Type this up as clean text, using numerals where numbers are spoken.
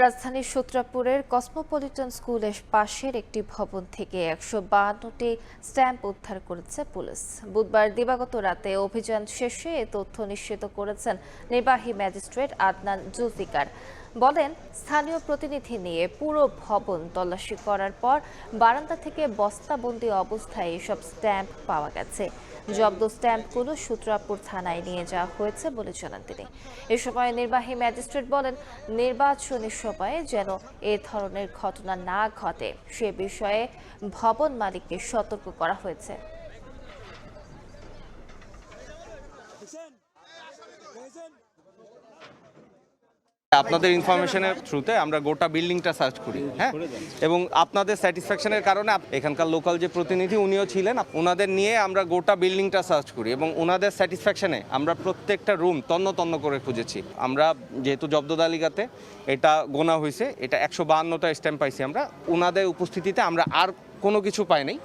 রাজধানীর সূত্রাপুরের কসমোপলিটন স্কুলের পাশের একটি ভবন থেকে ১৫২টি স্ট্যাম্প উদ্ধার করেছে পুলিশ। বুধবার দিবাগত রাতে অভিযান শেষে এ তথ্য নিশ্চিত করেছেন নির্বাহী ম্যাজিস্ট্রেট আদনান জুলফিকার। বলেন, স্থানীয় প্রতিনিধি নিয়ে পুরো ভবন তল্লাশি করার পর বারান্দা থেকে বস্তাবন্দি অবস্থায় এসব স্ট্যাম্প পাওয়া গেছে। জব্দ স্ট্যাম্পগুলো সূত্রাপুর থানায় নিয়ে যাওয়া হয়েছে বলে জানান তিনি। এ সময় নির্বাহী ম্যাজিস্ট্রেট বলেন, নির্বাচনী সময়ে যেন এ ধরনের ঘটনা না ঘটে সে বিষয়ে ভবন মালিককে সতর্ক করা হয়েছে। আপনাদের ইনফরমেশনের থ্রুতে আমরা গোটা বিল্ডিংটা সার্চ করি, হ্যাঁ, এবং আপনাদের স্যাটিসফ্যাকশনের কারণে এখানকার লোকাল যে প্রতিনিধি উনিও ছিলেন, ওনাদের নিয়ে আমরা গোটা বিল্ডিংটা সার্চ করি এবং ওনাদের স্যাটিসফ্যাকশনে আমরা প্রত্যেকটা রুম তন্ন তন্ন করে খুঁজেছি। আমরা যেহেতু জব্দ তালিকাতে এটা গোনা হয়েছে, এটা ১৫২টা স্ট্যাম্প পাইছি আমরা, ওনাদের উপস্থিতিতে আমরা আর কোনো কিছু পাই নাই।